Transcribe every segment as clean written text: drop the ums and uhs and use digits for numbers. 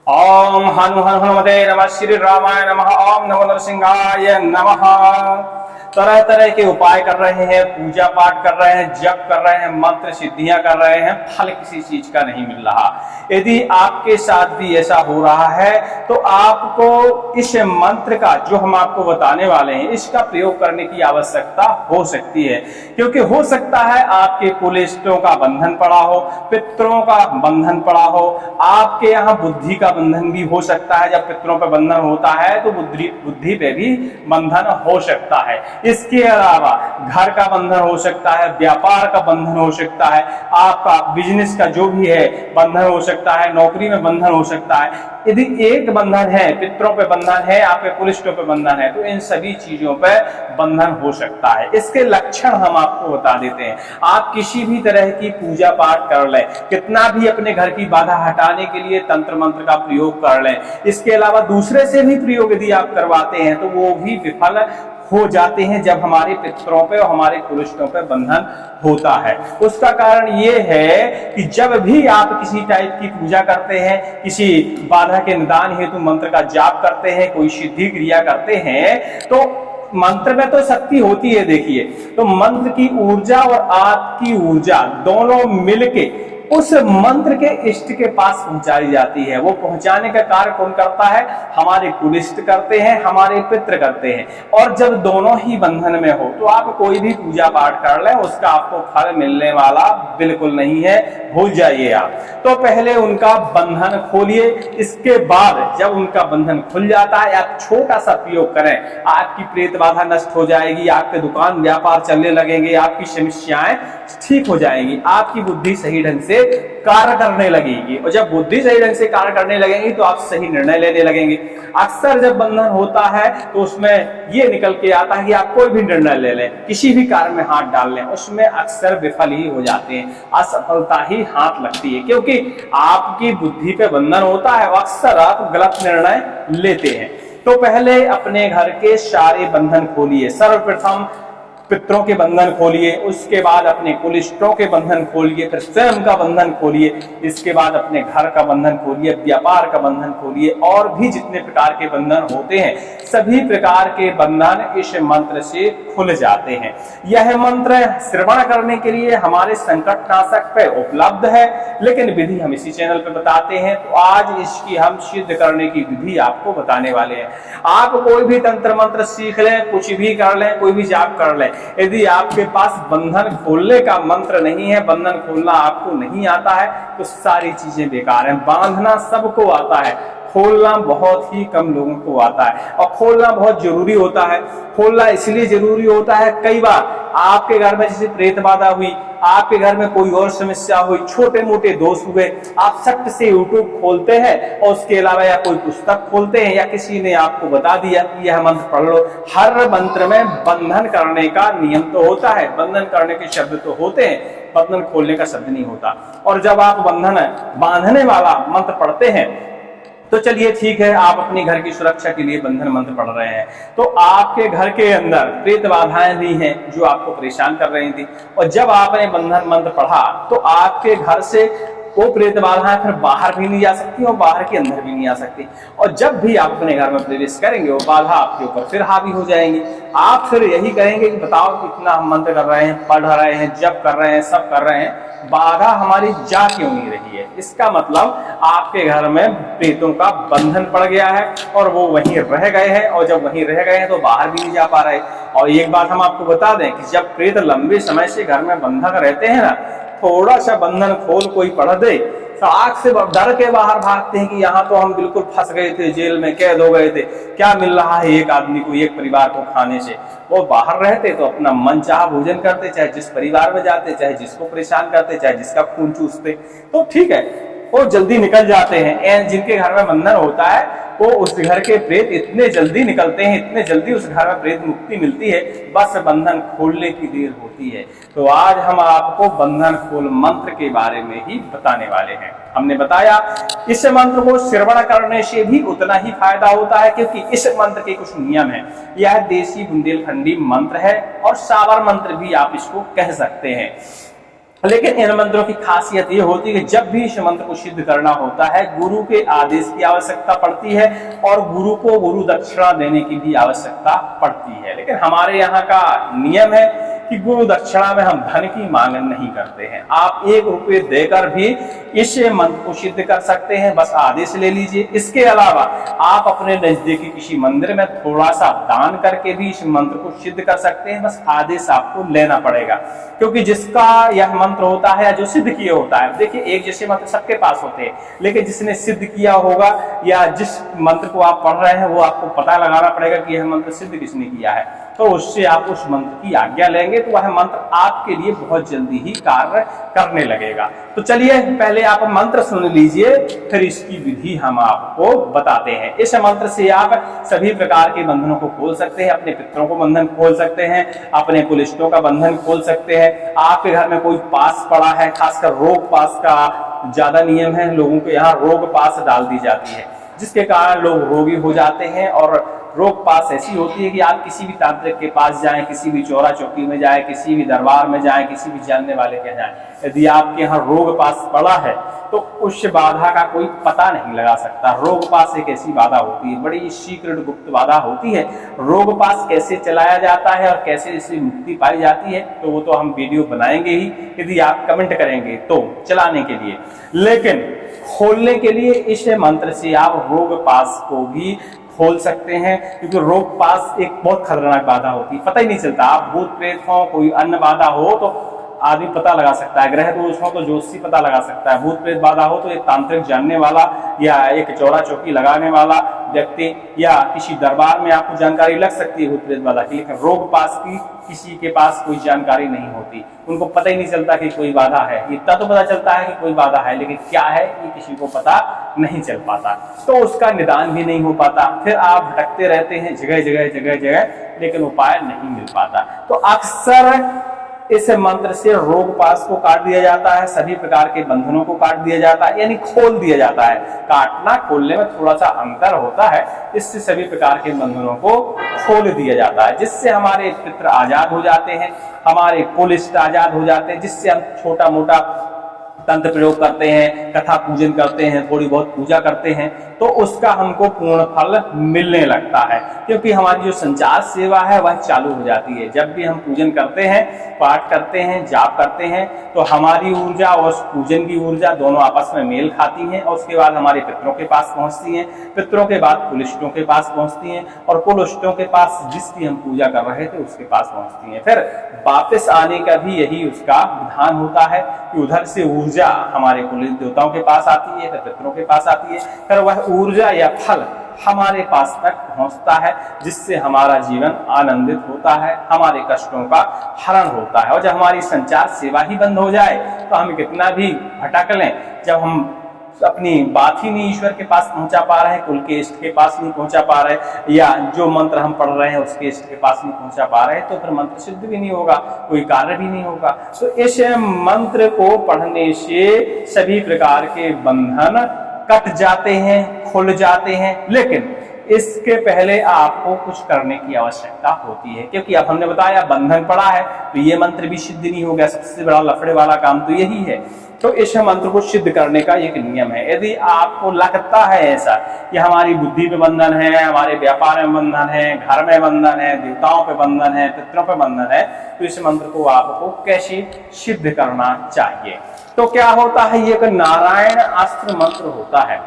ओम हनुमते नमः, श्री रामाय नमः, ओम नमो नरसिंहाय नमः। तरह तरह के उपाय कर रहे हैं, पूजा पाठ कर रहे हैं, जप कर रहे हैं, मंत्र सिद्धियां कर रहे हैं, फल किसी चीज का नहीं मिल रहा। यदि आपके साथ भी ऐसा हो रहा है तो आपको इस मंत्र का, जो हम आपको बताने वाले हैं, इसका प्रयोग करने की आवश्यकता हो सकती है। क्योंकि हो सकता है आपके कुलइष्टों का बंधन पड़ा हो, पितरों का बंधन पड़ा हो, आपके यहाँ बुद्धि का बंधन भी हो सकता है। जब पितरों पर बंधन होता है तो बुद्धि पे भी बंधन हो सकता है। इसके अलावा घर का बंधन हो सकता है, व्यापार का बंधन हो सकता है, आपका बिजनेस का जो भी है बंधन हो सकता है, नौकरी में बंधन हो सकता है। यदि एक बंधन है, पितरों पे बंधन है, आपके कुलइष्टों पे बंधन है, तो इन सभी चीजों पे बंधन हो सकता है। इसके लक्षण हम आपको बता देते हैं। आप किसी भी तरह की पूजा पाठ कर लें, कितना भी अपने घर की बाधा हटाने के लिए तंत्र मंत्र का प्रयोग कर लें, इसके अलावा दूसरे से भी प्रयोग यदि आप करवाते हैं तो वो भी विफल हो जाते हैं जब हमारे पितरों पे और हमारे कुलइष्टों पे बंधन होता है। उसका कारण ये है कि जब भी आप किसी टाइप की पूजा करते हैं, किसी बाधा के निदान हेतु मंत्र का जाप करते हैं, कोई सिद्धि क्रिया करते हैं, तो मंत्र में तो शक्ति होती है। देखिए, तो मंत्र की ऊर्जा और आपकी ऊर्जा दोनों मिलके उस मंत्र के इष्ट के पास पहुंचाई जाती है। वो पहुंचाने का कार्य कौन करता है? हमारे कुलइष्ट करते हैं, हमारे पितृ करते हैं। और जब दोनों ही बंधन में हो तो आप कोई भी पूजा पाठ कर लें, उसका आपको फल मिलने वाला बिल्कुल नहीं है, भूल जाइए आप। तो पहले उनका बंधन खोलिए, इसके बाद जब उनका बंधन खुल जाता है, आप छोटा सा प्रयोग करें, आपकी प्रेत बाधा नष्ट हो जाएगी, आपके दुकान व्यापार चलने लगेंगे, आपकी समस्याएं ठीक हो जाएंगी, आपकी बुद्धि सही ढंग से कार्य करने लगेगी। और जब बुद्धि सही ढंग से कार्य करने लगेंगी तो आप सही निर्णय लेने लगेंगे। अक्सर जब बंधन होता है तो उसमें ये निकल के आता है कि आप कोई भी निर्णय ले लें, किसी भी कार्य में हाथ डाल लें, उसमें अक्सर विफल ही हो जाते हैं, असफलता ही हाथ लगती है। क्योंकि आपकी बुद्धि पे बंधन होता है, अक्सर आप गलत निर्णय लेते हैं। तो पहले अपने घर के सारे बंधन खोलिए। सर्वप्रथम पितरों के बंधन खोलिए, उसके बाद अपने कुलइष्टों के बंधन खोलिए, फिर स्वयं का बंधन खोलिए, इसके बाद अपने घर का बंधन खोलिए, व्यापार का बंधन खोलिए, और भी जितने प्रकार के बंधन होते हैं सभी प्रकार के बंधन इस मंत्र से खुल जाते हैं। यह मंत्र श्रवण करने के लिए हमारे संकटनाशक पे उपलब्ध है, लेकिन विधि हम इसी चैनल पे बताते हैं। तो आज इसकी हम सिद्ध करने की विधि आपको बताने वाले हैं। आप कोई भी तंत्र मंत्र सीख लें, कुछ भी कर लें, कोई भी जाप कर लें, यदि आपके पास बंधन खोलने का मंत्र नहीं है, बंधन खोलना आपको नहीं आता है, तो सारी चीजें बेकार हैं। बांधना सबको आता है, खोलना बहुत ही कम लोगों को आता है, और खोलना बहुत जरूरी होता है। खोलना इसलिए जरूरी होता है, कई बार आपके घर में जैसे प्रेत बाधा हुई, आपके घर में कोई और समस्या हुई, छोटे मोटे दोष हुए, आप सट से यूट्यूब खोलते हैं और उसके अलावा या कोई पुस्तक खोलते हैं, या किसी ने आपको बता दिया कि यह मंत्र पढ़ लो। हर मंत्र में बंधन करने का नियम तो होता है, बंधन करने के शब्द तो होते हैं, बंधन खोलने का शब्द नहीं होता। और जब आप बंधन बांधने वाला मंत्र पढ़ते हैं तो चलिए ठीक है, आप अपने घर की सुरक्षा के लिए बंधन मंत्र पढ़ रहे हैं, तो आपके घर के अंदर प्रेत बाधाएं भी हैं जो आपको परेशान कर रही थी, और जब आपने बंधन मंत्र पढ़ा तो आपके घर से वो प्रेत बाधाएं फिर बाहर भी नहीं जा सकती और बाहर के अंदर भी नहीं आ सकती। और जब भी आप अपने घर में प्रवेश करेंगे वो बाधा आपके ऊपर फिर हावी हो जाएंगी। आप फिर यही कहेंगे कि बताओ कितना हम मंत्र कर रहे हैं, पढ़ रहे हैं, जप कर रहे हैं, सब कर रहे हैं, बाधा हमारी जा क्यों नहीं रही है? इसका मतलब आपके घर में प्रेतों का बंधन पड़ गया है और वो वहीं रह गए हैं, और जब वहीं रह गए हैं तो बाहर भी नहीं जा पा रहे। और एक बात हम आपको बता दें कि जब प्रेत लंबे समय से घर में बंधक रहते हैं ना, थोड़ा सा बंधन खोल कोई पढ़ दे तो आग से डर के बाहर भागते हैं कि यहाँ तो हम बिल्कुल फंस गए थे, जेल में कैद हो गए थे, क्या मिल रहा है एक आदमी को, एक परिवार को खाने से। वो बाहर रहते तो अपना मन चाह भोजन करते, चाहे जिस परिवार में जाते, चाहे जिसको परेशान करते, चाहे जिसका खून चूसते, तो ठीक है, वो जल्दी निकल जाते हैं। जिनके घर में बंधन होता है वो उस घर के प्रेत इतने जल्दी निकलते हैं, इतने जल्दी उस घर में प्रेत मुक्ति मिलती है, बस बंधन खोलने की देर होती है। तो आज हम आपको बंधन खोल मंत्र के बारे में ही बताने वाले हैं। हमने बताया इस मंत्र को श्रवण करने से भी उतना ही फायदा होता है, क्योंकि इस मंत्र के कुछ नियम हैं। यह देसी बुंदेलखंडी मंत्र है और सावर मंत्र भी आप इसको कह सकते हैं। लेकिन इन मंत्रों की खासियत ये होती है कि जब भी इस मंत्र को सिद्ध करना होता है गुरु के आदेश की आवश्यकता पड़ती है और गुरु को गुरु दक्षिणा देने की भी आवश्यकता पड़ती है। लेकिन हमारे यहाँ का नियम है कि गुरु दक्षिणा में हम धन की मांग नहीं करते हैं। आप 1 रुपये देकर भी इस मंत्र को सिद्ध कर सकते हैं, बस आदेश ले लीजिए। इसके अलावा आप अपने नजदीकी किसी मंदिर में थोड़ा सा दान करके भी इस मंत्र को सिद्ध कर सकते हैं, बस आदेश आपको लेना पड़ेगा। क्योंकि जिसका यह मंत्र होता है या जो सिद्ध किया होता है, देखिए एक जैसे मंत्र सबके पास होते हैं, लेकिन जिसने सिद्ध किया होगा या जिस मंत्र को आप पढ़ रहे हैं वो आपको पता लगाना पड़ेगा कि यह मंत्र सिद्ध किसने किया है। तो उससे आप उस मंत्र की आज्ञा लेंगे तो वह मंत्र आपके लिए बहुत जल्दी ही कार्य करने लगेगा। तो चलिए पहले आप मंत्र सुन लीजिए, फिर इसकी विधि हम आपको बताते हैं। इस मंत्र से आप सभी प्रकार के बंधनों को खोल सकते हैं, अपने पितरों को बंधन खोल सकते हैं, अपने कुलिष्टों का बंधन खोल सकते हैं। आपके घर में कोई पास पड़ा है, खासकर रोग पास का ज्यादा नियम है, लोगों के यहाँ रोग पास डाल दी जाती है जिसके कारण लोग रोगी हो जाते हैं। और रोग पास ऐसी होती है कि आप किसी भी तांत्रिक के पास जाएं, किसी भी चौरा चौकी में जाएं, किसी भी दरबार में जाएं, किसी भी जानने वाले के जाएं, यदि आपके यहाँ रोग पास पड़ा है तो उस बाधा का कोई पता नहीं लगा सकता। रोग पास एक ऐसी बाधा होती है, बड़ी सीक्रेट गुप्त बाधा होती है। रोग पास कैसे चलाया जाता है और कैसे इससे मुक्ति पाई जाती है तो वो तो हम वीडियो बनाएंगे ही, यदि आप कमेंट करेंगे तो चलाने के लिए। लेकिन खोलने के लिए इस मंत्र से आप रोग पास को भी खोल सकते हैं, क्योंकि रोग पास एक बहुत खतरनाक बाधा होती है, पता ही नहीं चलता। आप भूत प्रेत हो, कोई अन्य बाधा हो तो आदमी पता लगा सकता है, ग्रह दोष हो तो ज्योतिषी पता लगा सकता है, भूत प्रेत बाधा हो तो एक तांत्रिक जानने वाला या एक चौरा चौकी लगाने वाला व्यक्ति या किसी दरबार में आपको जानकारी लग सकती है भूत प्रेत बाधा की। लेकिन रोग पास की किसी के पास कोई जानकारी नहीं होती, उनको पता ही नहीं चलता कि कोई बाधा है। इतना तो पता चलता है कि कोई बाधा है, लेकिन क्या है ये किसी को पता नहीं चल पाता, तो उसका निदान भी नहीं हो पाता। फिर आप भटकते रहते हैं जगह जगह जगह जगह, लेकिन उपाय नहीं मिल पाता। तो अक्सर इस मंत्र से रोग पास को काट दिया जाता है, सभी प्रकार के बंधनों को काट दिया जाता है, यानी खोल दिया जाता है। काटना खोलने में थोड़ा सा अंतर होता है, इससे सभी प्रकार के बंधनों को खोल दिया जाता है, जिससे हमारे पितृ आजाद हो जाते हैं, हमारे कुलिष्ट आजाद हो जाते हैं, जिससे हम छोटा मोटा तंत्र प्रयोग करते हैं, कथा पूजन करते हैं, थोड़ी बहुत पूजा करते हैं, तो उसका हमको पूर्ण फल मिलने लगता है। क्योंकि हमारी जो संचार सेवा है वह चालू हो जाती है। जब भी हम पूजन करते हैं, पाठ करते हैं, जाप करते हैं, तो हमारी ऊर्जा और पूजन की ऊर्जा दोनों आपस में मेल खाती हैं और उसके बाद हमारे पितरों के पास पहुंचती हैं, पितरों के बाद कुलिष्टों के पास पहुंचती हैं और कुलिष्टों के पास जिसकी हम पूजा कर रहे थे उसके पास पहुंचती हैं। फिर वापस आने का भी यही उसका विधान होता है कि उधर से ऊर्जा हमारे कुल देवताओं के पास आती है, फिर पितरों के पास आती है, फिर वह ऊर्जा या फल हमारे पास तक पहुंचता है, जिससे हमारा जीवन आनंदित होता है, हमारे कष्टों का हरण होता है। और जब हमारी संचार सेवा ही बंद हो जाए तो हम कितना भी भटक लें, जब हम अपनी बात ही नहीं ईश्वर के पास पहुंचा पा रहे हैं, कुल के इष्ट के पास नहीं पहुंचा पा रहे, या जो मंत्र हम पढ़ रहे हैं उसके इष्ट के पास नहीं पहुंचा पा रहे, तो फिर मंत्र सिद्ध भी नहीं होगा, कोई कार्य भी नहीं होगा। तो इस मंत्र को पढ़ने से सभी प्रकार के बंधन कट जाते हैं, खुल जाते हैं। लेकिन इसके पहले आपको कुछ करने की आवश्यकता होती है, क्योंकि अब हमने बताया बंधन पड़ा है तो ये मंत्र भी सिद्ध नहीं हो गया। सबसे बड़ा लफड़े वाला काम तो यही है। तो इस मंत्र को सिद्ध करने का एक नियम है। यदि आपको लगता है ऐसा कि हमारी बुद्धि पे बंधन है, हमारे व्यापार में बंधन है, घर में बंधन है, देवताओं पे बंधन है, पितरों पे बंधन है, तो इस मंत्र को आपको कैसे सिद्ध करना चाहिए। तो क्या होता है, ये एक नारायण अस्त्र मंत्र होता है।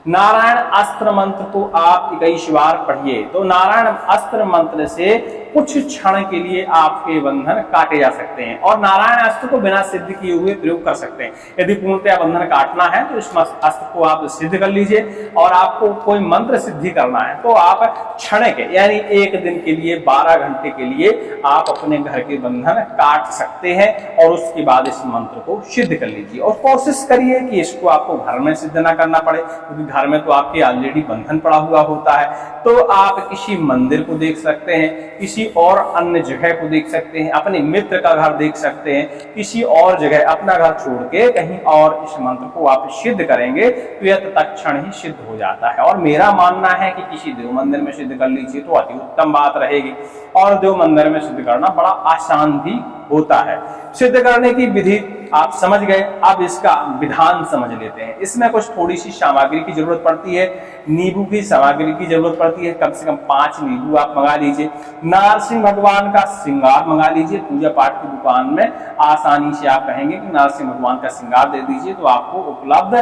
नारायण अस्त्र मंत्र को आप 21 बार पढ़िए तो नारायण अस्त्र मंत्र से कुछ क्षण के लिए आपके बंधन काटे जा सकते हैं और नारायण अस्त्र को बिना सिद्ध किए हुए प्रयोग कर सकते हैं। यदि पूर्णतया बंधन काटना है तो इस अस्त्र को आप सिद्ध कर लीजिए, और आपको कोई मंत्र सिद्धि करना है तो आप क्षण के यानी एक दिन के लिए 12 घंटे के लिए आप अपने घर के बंधन काट सकते हैं और उसके बाद इस मंत्र को सिद्ध कर लीजिए। और कोशिश करिए कि इसको आपको घर में सिद्ध ना करना पड़े, क्योंकि घर में तो आपके ऑलरेडी बंधन पड़ा हुआ होता है। तो आप किसी मंदिर को देख सकते हैं, किसी और अन्य जगह को देख सकते हैं, अपने मित्र का घर देख सकते हैं, किसी और जगह अपना घर छोड़ के कहीं और इस मंत्र को आप सिद्ध करेंगे तो यह तत्क्षण ही सिद्ध हो जाता है। और मेरा मानना है कि किसी देव मंदिर में सिद्ध कर लीजिए तो अति उत्तम बात रहेगी, और देव मंदिर में सिद्ध करना बड़ा आसान भी होता है। सिद्ध करने की विधि आप समझ गए, अब इसका विधान समझ लेते हैं। इसमें कुछ थोड़ी सी सामग्री की जरूरत पड़ती है, नींबू की सामग्री की जरूरत पड़ती है, कम से कम 5 नींबू आप मंगा लीजिए। नरसिंह भगवान का श्रृंगार मंगा लीजिए, पूजा पाठ की दुकान में आसानी से आप कहेंगे कि नरसिंह भगवान का श्रृंगार दे दीजिए तो आपको उपलब्ध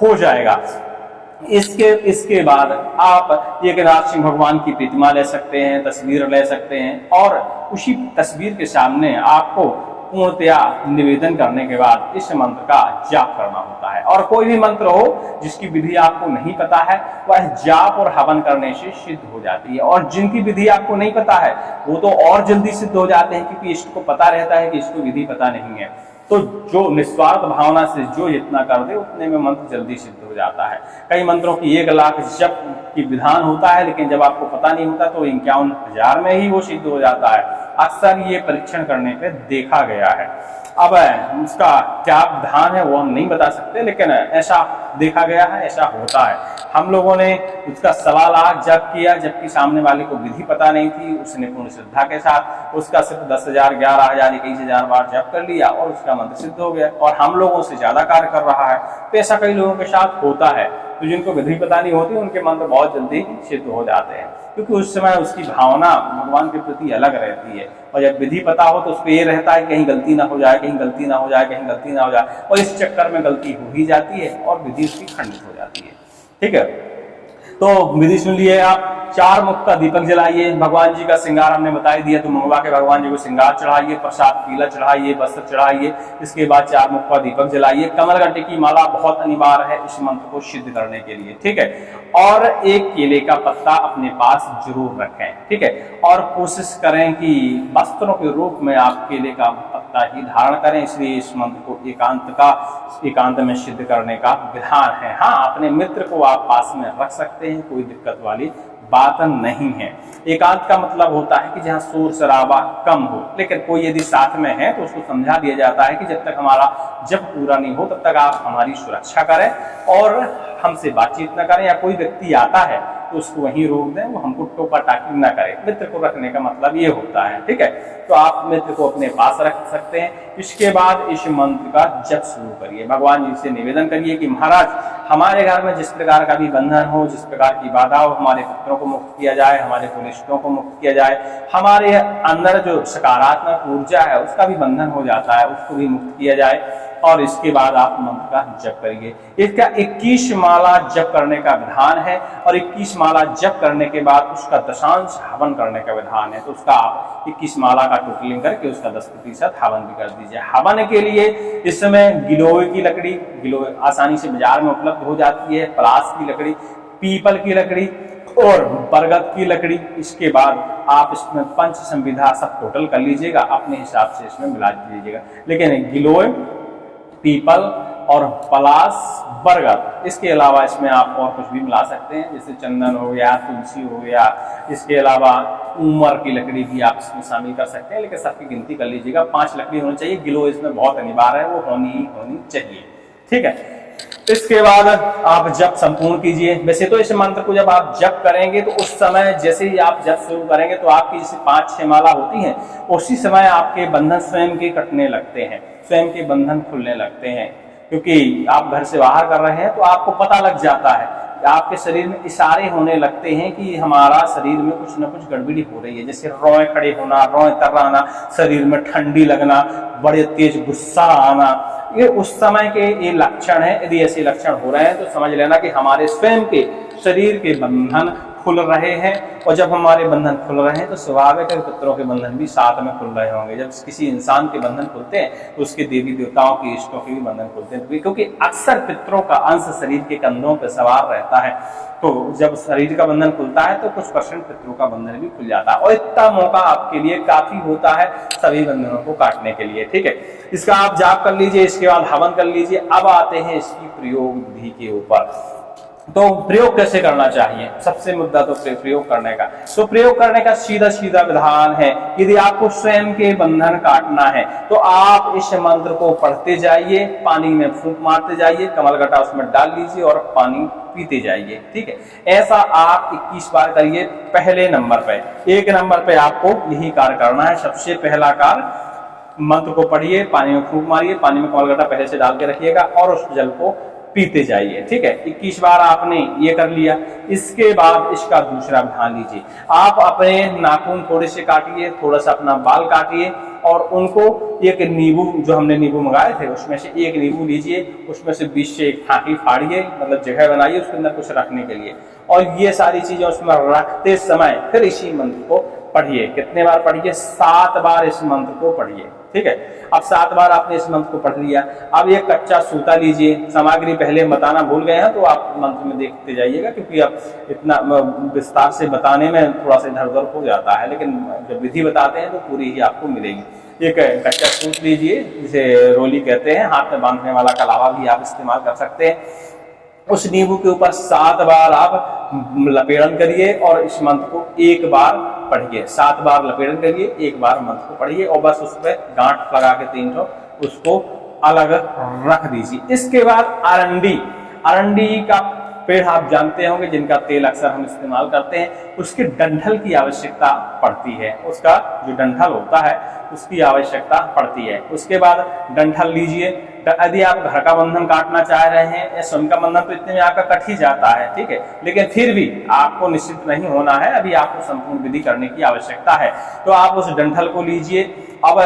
हो जाएगा। इसके बाद आप एक नरसिंह भगवान की प्रतिमा ले सकते हैं, तस्वीर ले सकते हैं, और उसी तस्वीर के सामने आपको पूर्णतया निवेदन करने के बाद इस मंत्र का जाप करना होता है। और कोई भी मंत्र हो जिसकी विधि आपको नहीं पता है, वह जाप और हवन करने से सिद्ध हो जाती है। और जिनकी विधि आपको नहीं पता है वो तो और जल्दी सिद्ध हो जाते हैं, क्योंकि इसको पता रहता है कि इसको विधि पता नहीं है। तो जो निस्वार्थ भावना से जो जितना कर दे उतने में मंत्र जल्दी सिद्ध हो जाता है। कई मंत्रों की 1 लाख जप की विधान होता है, लेकिन जब आपको पता नहीं होता तो 51,000 में ही वो सिद्ध हो जाता है। अक्सर ये परीक्षण करने पे देखा गया है। अब उसका क्या विधान है वो हम नहीं बता सकते, लेकिन ऐसा देखा गया है, ऐसा होता है। हम लोगों ने उसका 1.25 लाख जप किया, जबकि सामने वाले को विधि पता नहीं थी, उसने पूर्ण श्रद्धा के साथ उसका सिर्फ 10,000, 11,000, 21,000 बार जप कर लिया और उसका मंत्र सिद्ध हो गया, और हम लोगों से ज्यादा कार्य कर रहा है। तो ऐसा कई लोगों के साथ होता है। तो जिनको विधि पता नहीं होती उनके मंत्र बहुत जल्दी सिद्ध हो जाते हैं, क्योंकि उस समय उसकी भावना भगवान के प्रति अलग रहती है। और जब विधि पता हो तो उसको ये रहता है कहीं गलती ना हो जाए, कहीं गलती ना हो जाए, कहीं गलती ना हो जाए, और इस चक्कर में गलती हो ही जाती है और विधि उसकी खंडित हो जाती है। ठीक है, तो विधि सुन लिए आप। 4 मुख का दीपक जलाइए, भगवान जी का श्रृंगार हमने बता ही दिया, तो मंगवा के भगवान जी को श्रृंगार चढ़ाइए, प्रसाद पीला चढ़ाइए, वस्त्र चढ़ाइए। इसके बाद 4 मुख का दीपक जलाइए। कमलगट्टे की माला बहुत अनिवार्य है इस मंत्र को सिद्ध करने के लिए। ठीक है, और एक केले का पत्ता अपने पास जरूर रखें। ठीक है, और कोशिश करें कि वस्त्रों के रूप में आप केले का पत्ता ही धारण करें। इसलिए इस मंत्र को एकांत में सिद्ध करने का विधान है। हाँ, अपने मित्र को आप पास में रख सकते हैं, कोई दिक्कत वाली बात नहीं है। एकांत का मतलब होता है कि जहाँ शोर शराबा कम हो, लेकिन कोई यदि साथ में है तो उसको समझा दिया जाता है कि जब तक हमारा जब पूरा नहीं हो तब तक आप हमारी सुरक्षा करें और हमसे बातचीत न करें, या कोई व्यक्ति आता है तो उसको वहीं रोक दें, वो हमको टोका टाकी न करे। मित्र को रखने का मतलब ये होता है। ठीक है, तो आप मित्र को अपने पास रख सकते हैं। इसके बाद इस मंत्र का जप शुरू करिए। भगवान जी से निवेदन करिए कि महाराज, हमारे घर में जिस प्रकार का भी बंधन हो, जिस प्रकार की बाधा हो, हमारे पुत्रों को मुक्त किया जाए, हमारे कुलिष्टों को मुक्त किया जाए, हमारे अंदर जो सकारात्मक ऊर्जा है उसका भी बंधन हो जाता है, उसको भी मुक्त किया जाए। और इसके बाद आप मंत्र का जप करिए। इसका 21 माला जप करने का विधान है, और 21 माला जप करने के बाद उसका दशांश हवन करने का विधान है। तो उसका आप 21 माला का टोटलिंग करके उसका 10% हवन भी कर दीजिए। हवन के लिए इस समय गिलोय की लकड़ी, गिलोय आसानी से बाजार में उपलब्ध हो जाती है, पलाश की लकड़ी, पीपल की लकड़ी और बरगद की लकड़ी। इसके बाद आप इसमें पंच संविधा सब टोटल कर लीजिएगा, अपने हिसाब से इसमें मिला दीजिएगा। लेकिन गिलोय, पीपल और पलाश, बरगद, इसके अलावा इसमें आप और कुछ भी मिला सकते हैं, जैसे चंदन हो गया, तुलसी हो गया, इसके अलावा ऊमर की लकड़ी भी आप इसमें शामिल कर सकते हैं। लेकिन सबकी गिनती कर लीजिएगा, 5 लकड़ी होनी चाहिए। गिलो इसमें बहुत अनिवार्य है, वो होनी चाहिए। ठीक है, इसके बाद आप जप संपूर्ण कीजिए। वैसे तो इस मंत्र को जब आप जप करेंगे तो उस समय जैसे ही आप जप शुरू करेंगे तो आपकी जैसे 5-6 माला होती हैं, उसी समय आपके बंधन स्वयं के कटने लगते हैं, स्वयं के बंधन खुलने लगते हैं। क्योंकि आप घर से बाहर कर रहे हैं तो आपको पता लग जाता है, आपके शरीर में इशारे होने लगते हैं कि हमारा शरीर में कुछ न कुछ गड़बड़ी हो रही है। जैसे रोए खड़े होना, रोए तर्राना, शरीर में ठंडी लगना, बड़े तेज गुस्सा आना, ये उस समय के ये लक्षण है। यदि ऐसे लक्षण हो रहे हैं तो समझ लेना कि हमारे स्वयं के शरीर के बंधन खुल रहे हैं। और जब हमारे बंधन खुल रहे हैं तो स्वाभाविक है पितरों के बंधन भी साथ में खुल रहे होंगे। जब किसी इंसान के बंधन खुलते हैं तो उसके देवी देवताओं के इष्टों के भी बंधन खुलते हैं, क्योंकि अक्सर पितरों का अंश शरीर के कंधों पर सवार रहता है। तो जब शरीर का बंधन खुलता है तो कुछ % पितरों का बंधन भी खुल जाता है, और इतना मौका आपके लिए काफी होता है सभी बंधनों को काटने के लिए। ठीक है, इसका आप जाप कर लीजिए, इसके बाद हवन कर लीजिए। अब आते हैं इसकी प्रयोग विधि के ऊपर। तो प्रयोग कैसे करना चाहिए, सबसे मुद्दा तो प्रयोग करने का। तो प्रयोग करने का सीधा सीधा विधान है, यदि आपको स्वयं के बंधन काटना है तो आप इस मंत्र को पढ़ते जाइए, पानी में फूंक मारते जाइए, कमलगट्टा उसमें डाल लीजिए और पानी पीते जाइए। ठीक है, ऐसा आप 21 बार करिए। पहले नंबर पे, 1 नंबर पे आपको यही कार्य करना है। सबसे पहला कार्य मंत्र को पढ़िए, पानी में फूंक मारिए, पानी में कमलगट्टा पहले से डाल के रखिएगा और उस जल को पीते जाइए। ठीक है, 21 बार आपने ये कर लिया। इसके बाद इसका दूसरा ध्यान लीजिए, आप अपने नाखून थोड़े से काटिए, थोड़ा सा अपना बाल काटिए और उनको एक नींबू, जो हमने नींबू मंगाए थे उसमें से एक नींबू लीजिए, उसमें से बीच से एक फांकी फाड़िए, मतलब जगह बनाइए उसके अंदर कुछ रखने के लिए, और ये सारी चीजें उसमें रखते समय फिर इसी मंत्र को पढ़िए। कितने बार पढ़िए? 7 बार इस मंत्र को पढ़िए। ठीक है, अब 7 बार आपने इस मंत्र को पढ़ लिया। अब एक कच्चा सूता लीजिए, सामग्री पहले बताना भूल गए हैं तो आप मंत्र में देखते जाइएगा, क्योंकि अब इतना विस्तार से बताने में थोड़ा सा इधर उधर हो जाता है, लेकिन जब विधि बताते हैं तो पूरी ही आपको मिलेगी। एक कच्चा सूत लीजिए, जिसे रोली कहते हैं, हाथ में बांधने वाला का अलावा भी आप इस्तेमाल कर सकते हैं। उस नींबू के ऊपर 7 बार आप लपेड़न करिए और इस मंत्र को एक बार पढ़िए। 7 बार लपेड़न करिए, एक बार मंत्र को पढ़िए और बस उस पर गांठ लगा के 3 उसको अलग रख दीजिए। इसके बाद अरंडी का पेड़ आप जानते होंगे, जिनका तेल अक्सर हम इस्तेमाल करते हैं, उसके डंठल की आवश्यकता पड़ती है। उसका जो डंठल होता है उसकी आवश्यकता पड़ती है। उसके बाद डंठल लीजिए। यदि आप घर का बंधन काटना चाह रहे हैं या स्वयं का बंधन, तो इतने में आपका कट ही जाता है। ठीक है, लेकिन फिर भी आपको निश्चित नहीं होना है, अभी आपको संपूर्ण विधि करने की आवश्यकता है। तो आप उस डंठल को लीजिए। अब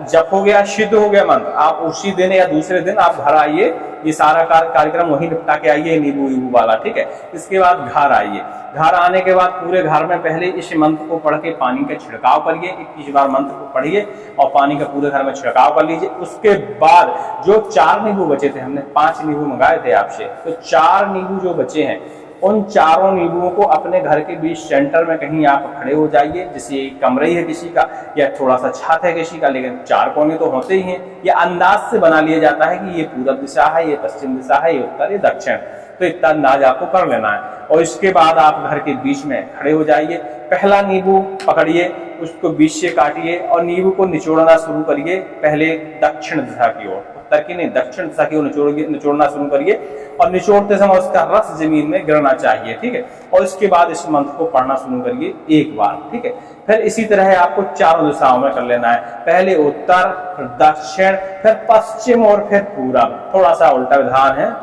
जब हो गया, सिद्ध हो गया मंत्र, आप उसी दिन या दूसरे दिन आप घर आइए, ये सारा कार्यक्रम वही निपटा के आइए, नींबू वीबू वाला। ठीक है, इसके बाद घर आइए। घर आने के बाद पूरे घर में पहले इस मंत्र को पढ़ के पानी का छिड़काव करिए। 21 बार मंत्र को पढ़िए और पानी का पूरे घर में छिड़काव कर लीजिए। उसके बाद जो 4 नींबू बचे थे, हमने 5 नींबू मंगाए थे आपसे, तो 4 नींबू जो बचे हैं, उन चारों नींबुओं को अपने घर के बीच सेंटर में कहीं आप खड़े हो जाइए। जैसे कमरे है किसी का या थोड़ा सा छत है किसी का, लेकिन 4 कोने तो होते ही हैं। ये अंदाज से बना लिया जाता है कि ये पूरब दिशा है, ये पश्चिम दिशा है, ये उत्तर, ये दक्षिण। तो इतना अंदाज आपको कर लेना है। और इसके बाद आप घर के बीच में खड़े हो जाइए। पहला नींबू पकड़िए, उसको बीच से काटिए और नींबू को निचोड़ना शुरू करिए। पहले दक्षिण दिशा की ओर, उत्तर की नहीं, दक्षिण दिशा की ओर निचोड़ना शुरू करिए और निचोड़ते समय उसका रस जमीन में गिरना चाहिए। ठीक है, और इसके बाद इस मंत्र को पढ़ना शुरू करिए एक बार। ठीक है, फिर इसी तरह आपको चारों दिशाओं में कर लेना है। पहले उत्तर, फिर दक्षिण, फिर पश्चिम और फिर पूरब। थोड़ा सा उल्टा विधान है।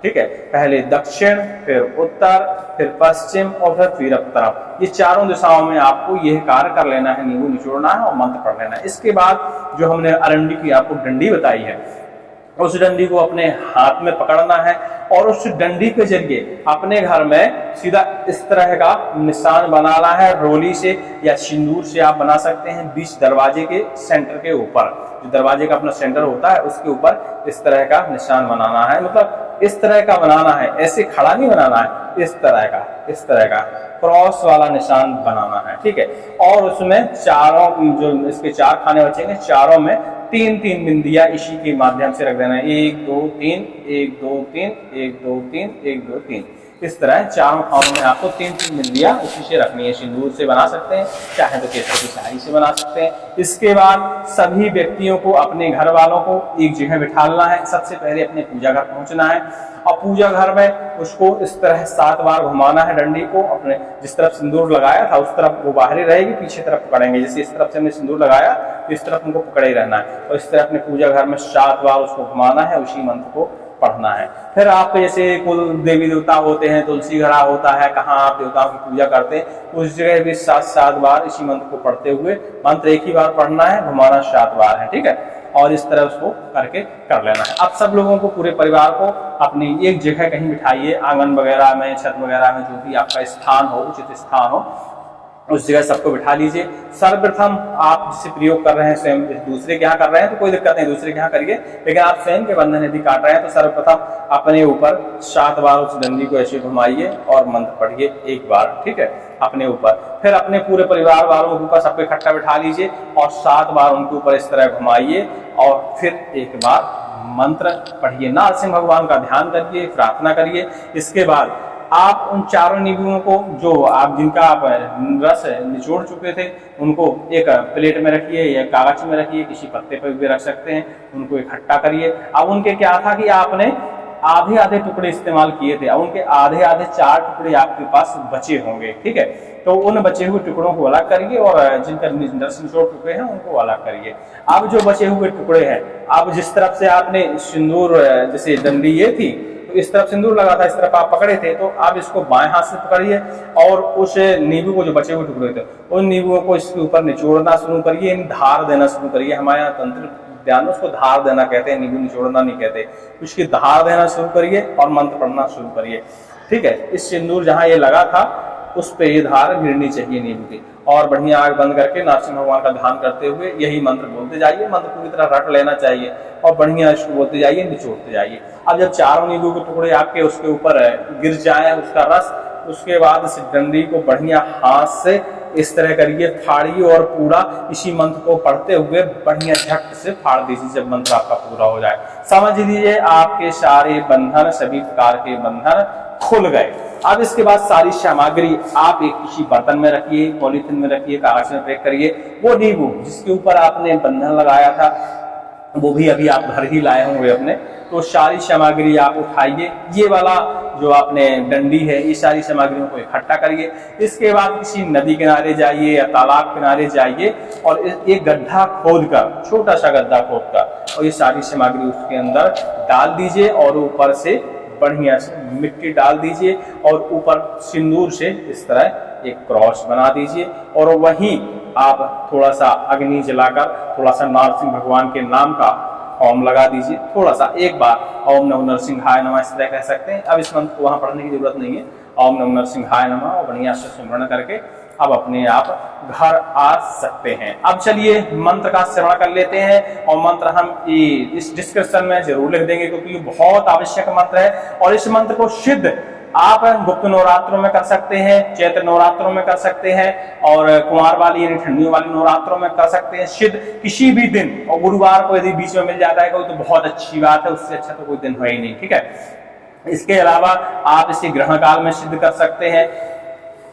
ठीक है, पहले दक्षिण, फिर उत्तर, फिर पश्चिम और फिर पूरब तरफ। ये चारों दिशाओं में आपको यह कार्य कर लेना है, नींबू निचोड़ना है और मंत्र पढ़ लेना है। इसके बाद जो हमने अरंडी की आपको डंडी बताई है, उस डंडी को अपने हाथ में पकड़ना है और उस डंडी के जरिए अपने घर में सीधा इस तरह का निशान बनाना है। रोली से या सिंदूर से आप बना सकते हैं। बीच दरवाजे के सेंटर के ऊपर, जो दरवाजे का अपना सेंटर होता है, उसके ऊपर इस तरह का निशान बनाना है। मतलब इस तरह का बनाना है, ऐसे खड़ा नहीं बनाना है, इस तरह का क्रॉस वाला निशान बनाना है। ठीक है, और उसमें चारों, जो इसके 4 खाने बचेंगे, चारों में 3-3 बिंदियां इसी के माध्यम से रख देना है। 1 2 3, 1 2 3, 1 2 3, 1 2 3। इस तरह चारों खानों में आपको 3-3 बिंदियां उसी से रखनी है। सिंदूर से बना सकते हैं, चाहे तो केसर की स्याही से बना सकते हैं। इसके बाद सभी व्यक्तियों को, अपने घर वालों को एक जगह बिठाना है। सबसे पहले अपने पूजा घर पहुंचना है और पूजा घर में उसको इस तरह 7 बार घुमाना है डंडी को। अपने जिस तरफ सिंदूर लगाया था उस तरफ वो बाहर ही रहेगी, पीछे तरफ पकड़ेंगे। जैसे इस तरफ से हमने सिंदूर लगाया तो इस तरफ उनको पकड़े ही रहना है और इस तरह अपने पूजा घर में 7 बार उसको घुमाना है, उसी मंत्र को पढ़ना है। फिर आप जैसे कुल देवी देवता होते हैं, तुलसी घड़ा होता है, कहाँ आप देवताओं की पूजा करते हैं, उस जगह भी 7-7 बार इसी मंत्र को पढ़ते हुए, मंत्र एक ही बार पढ़ना है, घुमाना 7 बार है। ठीक है, और इस तरह उसको करके कर लेना है। अब सब लोगों को, पूरे परिवार को अपनी एक जगह कहीं बिठाइए, आंगन वगैरह में, छत वगैरह में, जो भी आपका स्थान हो, उचित स्थान हो, उस जगह सबको बिठा लीजिए। सर्वप्रथम आप जिससे प्रयोग कर रहे हैं, स्वयं दूसरे के यहाँ कर रहे हैं तो कोई दिक्कत नहीं, दूसरे के यहाँ करिए, लेकिन आप स्वयं के बंधन यदि काट रहे हैं तो सर्वप्रथम अपने ऊपर 7 बार उस डंडी को ऐसे घुमाइए और मंत्र पढ़िए एक बार। ठीक है, अपने ऊपर। फिर अपने पूरे परिवार वालों के ऊपर सबको इकट्ठा बिठा लीजिए और 7 बार उनके ऊपर इस तरह घुमाइए और फिर एक बार मंत्र पढ़िए। नरसिंह भगवान का ध्यान करिए, प्रार्थना करिए। इसके बाद आप उन चारों नींबुओं को, जो आप जिनका आप रस निचोड़ चुके थे, उनको एक प्लेट में रखिए या कागज में रखिए, किसी पत्ते पर भी रख सकते हैं, उनको इकट्ठा करिए। अब उनके क्या था कि आपने आधे आधे टुकड़े इस्तेमाल किए थे, अब उनके आधे आधे 4 टुकड़े आपके पास बचे होंगे। ठीक है, तो उन बचे हुए टुकड़ों को अलग करिए और जिनका नरसिंह टुकड़े हैं उनको अलग करिए। अब जो बचे हुए टुकड़े हैं, अब जिस तरफ से आपने सिंदूर जैसे डंडी ये थी तो इस तरफ सिंदूर लगा था, इस तरफ आप पकड़े थे, तो आप इसको बाएं हाथ से पकड़िए और उस नींबू को जो बचे हुए टुकड़े थे उन नींबुओं को इसके ऊपर निचोड़ना शुरू करिए, धार देना शुरू करिए। हमारे यहाँ तंत्र ध्यान उसको धार देना कहते हैं, नींबू निचोड़ना नहीं कहते। उसकी धार देना शुरू करिए और मंत्र पढ़ना शुरू करिए। ठीक है, इस सिंदूर जहां ये लगा था उस पे ये धार गिरनी चाहिए नींबू की, और बढ़िया आग बंद करके नरसिंह भगवान का ध्यान करते हुए यही मंत्र बोलते जाइए। मंत्र पूरी तरह रट लेना चाहिए और बढ़िया इसको बोलते जाइए, निचोड़ते जाइए। अब जब 4 नींबू के टुकड़े आपके उसके ऊपर गिर जाए उसका रस, उसके बाद इस डंडी को बढ़िया हाथ से इस तरह करिए फाड़िए और पूरा इसी मंत्र को पढ़ते हुए बढ़िया झट से फाड़ दीजिए। जब मंत्र आपका पूरा हो जाए समझ लीजिए आपके सारे बंधन, सभी प्रकार के बंधन खुल गए। अब इसके बाद सारी सामग्री आप एक किसी बर्तन में रखिए, पॉलीथिन में रखिए, कागज में पैक करिए। वो नींबू जिसके ऊपर आपने बंधन लगाया था वो भी अभी आप घर ही लाए होंगे अपने, तो सारी सामग्री आप उठाइए। ये वाला जो आपने डंडी है ये सारी सामग्रियों को इकट्ठा करिए। इसके बाद किसी नदी किनारे जाइए या तालाब किनारे जाइए और एक गड्ढा खोदकर, छोटा सा गड्ढा खोदकर, और ये सारी सामग्री उसके अंदर डाल दीजिए और ऊपर से बढ़िया से मिट्टी डाल दीजिए और ऊपर सिंदूर से इस तरह एक क्रॉस बना दीजिए और वहीं आप थोड़ा सा अग्नि जलाकर थोड़ा सा नरसिंह भगवान के नाम का ओम लगा दीजिए। थोड़ा सा एक बार ओम नमो नरसिंहाय नमः इस तरह कह सकते हैं। अब इस मंत्र को वहां पढ़ने की जरूरत नहीं है। ओम नमो नरसिंहाय नमः और बढ़िया से सिमरन करके अब अपने आप घर आ सकते हैं। अब चलिए मंत्र का श्रवण कर लेते हैं और मंत्र हम इस डिस्क्रिप्शन में जरूर लिख देंगे क्योंकि ये बहुत आवश्यक मंत्र है। और इस मंत्र को सिद्ध आप गुप्त नवरात्रों में कर सकते हैं, चैत्र नवरात्रों में कर सकते हैं और कुमार वाली यानी ठंडियों वाली नवरात्रों में कर सकते हैं सिद्ध किसी भी दिन। और गुरुवार को यदि बीच में मिल जाता है कोई तो बहुत अच्छी बात है, उससे अच्छा तो कोई दिन है ही नहीं। ठीक है, इसके अलावा आप इसे ग्रहण काल में सिद्ध कर सकते हैं।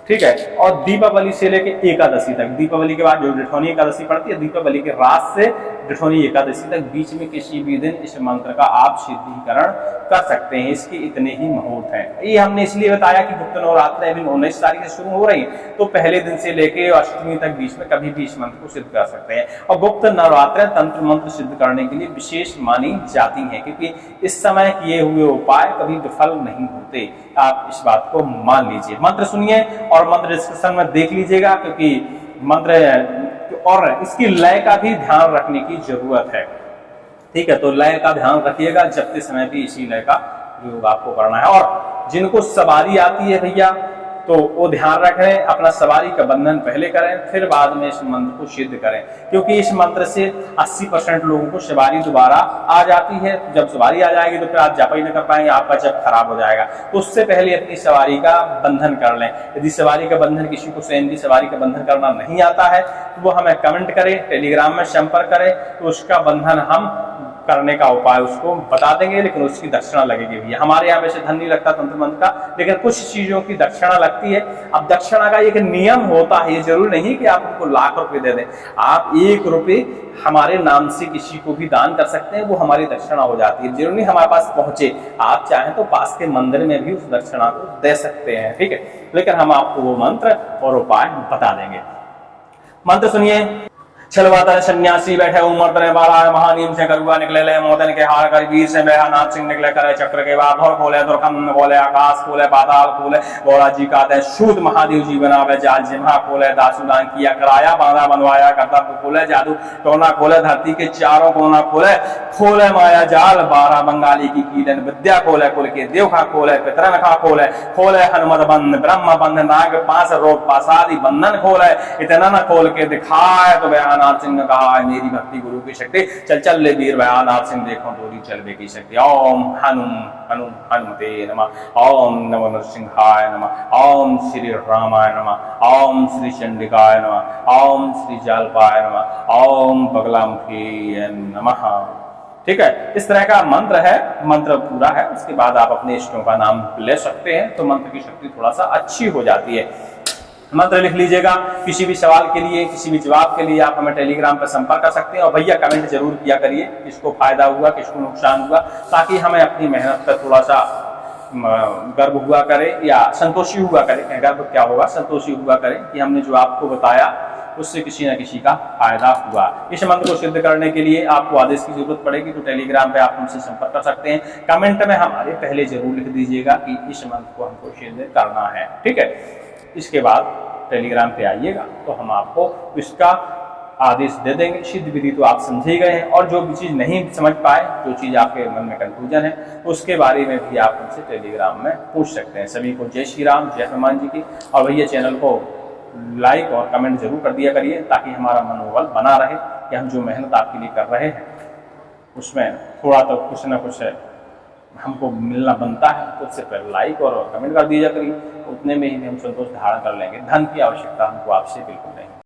ठीक है, और दीपावली से लेके एकादशी तक, दीपावली के बाद जो डिठौनी एकादशी पड़ती है, दीपावली के रात से डिठौनी एकादशी तक बीच में किसी भी दिन इस मंत्र का आप सिद्धीकरण कर सकते हैं। इसके इतने ही मुहूर्त हैं। ये हमने इसलिए बताया कि गुप्त नवरात्र अभी 19 तारीख से शुरू हो रही है, तो पहले दिन से लेके अष्टमी तक बीच में कभी भी इस मंत्र को सिद्ध कर सकते हैं। और गुप्त नवरात्र तंत्र मंत्र सिद्ध करने के लिए विशेष मानी जाती है क्योंकि इस समय किए हुए उपाय कभी विफल नहीं होते। आप इस बात को मान लीजिए। मंत्र सुनिए और मंत्र डिस्कशन में देख लीजिएगा क्योंकि मंत्र और इसकी लय का भी ध्यान रखने की जरूरत है। ठीक है, तो लय का ध्यान रखिएगा, जपते समय भी इसी लय का प्रयोग आपको करना है। और जिनको सवारी आती है भैया तो वो ध्यान रखें, अपना सवारी का बंधन पहले करें फिर बाद में इस मंत्र को सिद्ध करें क्योंकि इस मंत्र से 80% लोगों को सवारी दोबारा आ जाती है। जब सवारी आ जाएगी तो फिर आप जप ही नहीं कर पाएंगे, आपका जप खराब हो जाएगा। तो उससे पहले अपनी सवारी का बंधन कर लें। यदि सवारी का बंधन किसी को स्वयं की सवारी का बंधन करना नहीं आता है तो वो हमें कमेंट करें, टेलीग्राम में संपर्क करें, तो उसका बंधन हम करने का उपाय उसको बता देंगे। लेकिन उसकी दक्षिणा लगेगी भैया। हमारे यहाँ वैसे धन नहीं लगता तंत्र मंत्र का, लेकिन कुछ चीजों की दक्षिणा लगती है। अब दक्षिणा का एक नियम होता है, ये जरूरी नहीं कि आप उनको लाख रुपए दे दें। आप 1 रुपए हमारे नाम से किसी को भी दान कर सकते हैं, वो हमारी दक्षिणा हो जाती है। जरूरी नहीं हमारे पास पहुंचे, आप चाहें तो पास के मंदिर में भी उस दक्षिणा को दे सकते हैं। ठीक है, लेकिन हम आपको वो मंत्र और उपाय बता देंगे। मंत्र सुनिए। छलवाता सन्यासी बैठे उमर तने बाला महानीम से करुआ निकले ले मोदन के हार कर वीर से बेहा नाथ सिंह निकले करे चक्र के बाद धोर खोले दुर्खंड खोले आकाश खोले पाताल खोले बोरा जी का दे शूद महादेव जी बनावे जाल जिम्हा खोले दासुदान किया कराया बांधा बनवाया कर्तव्य खोले जादू टोना खोले धरती के चारों कोना खोले खोले माया जाल 12 बंगाली की कीलन विद्या खोले कुल के देवखा खोले पितरन खा खोले खोले हनुमत बंद ब्रह्म बंद नाग पास रोग पासादी बंधन खोले इतना न खोल के दिखाए तो नाथ सिंह ने कहा है मेरी भक्ति गुरु की शक्ति चल चल ले वीर भया नाथ सिंह देखो डोरी चलबे की शक्ति। ओम हनुम हनुम हनुमते नमः। ओम नमो नरसिंहाय नमः। ओम श्री रामाय नमः। ओम श्री चंडिकाय नमः। ओम श्री जालपाय नमः। ओम बगलामुखी नमः। ठीक है, इस तरह का मंत्र है। मंत्र पूरा है, उसके बाद आप अपने इष्टों का नाम ले सकते हैं तो मंत्र की शक्ति थोड़ा सा अच्छी हो जाती है। मंत्र लिख लीजिएगा। किसी भी सवाल के लिए, किसी भी जवाब के लिए आप हमें टेलीग्राम पर संपर्क कर सकते हैं। और भैया कमेंट जरूर किया करिए, किसको फायदा हुआ, किसको नुकसान हुआ, ताकि हमें अपनी मेहनत पर थोड़ा सा गर्व हुआ करे या संतोषी हुआ करे। गर्व क्या होगा, संतोषी हुआ करे कि हमने जो आपको बताया उससे किसी न किसी का फायदा हुआ। इस मंत्र को सिद्ध करने के लिए आपको आदेश की जरूरत पड़ेगी तो टेलीग्राम पे आप हमसे संपर्क कर सकते हैं। कमेंट में हमारे पहले जरूर लिख दीजिएगा कि इस मंत्र को हमको सिद्ध करना है, ठीक है। इसके बाद टेलीग्राम पे आइएगा तो हम आपको इसका आदेश दे देंगे। सिद्ध विधि तो आप समझ ही गए हैं, और जो भी चीज़ नहीं समझ पाए, जो चीज़ आपके मन में कंफ्यूजन है, उसके बारे में भी आप हमसे टेलीग्राम में पूछ सकते हैं। सभी को जय श्री राम, जय हनुमान जी की। और भैया चैनल को लाइक और कमेंट जरूर कर दिया करिए, ताकि हमारा मनोबल बना रहे कि हम जो मेहनत आपके लिए कर रहे हैं उसमें थोड़ा तो कुछ ना कुछ हमको मिलना बनता है। तो उससे पहले लाइक और कमेंट कर दिया करिए, उतने में ही हम संतोष धारण कर लेंगे। धन की आवश्यकता हमको आपसे बिल्कुल नहीं।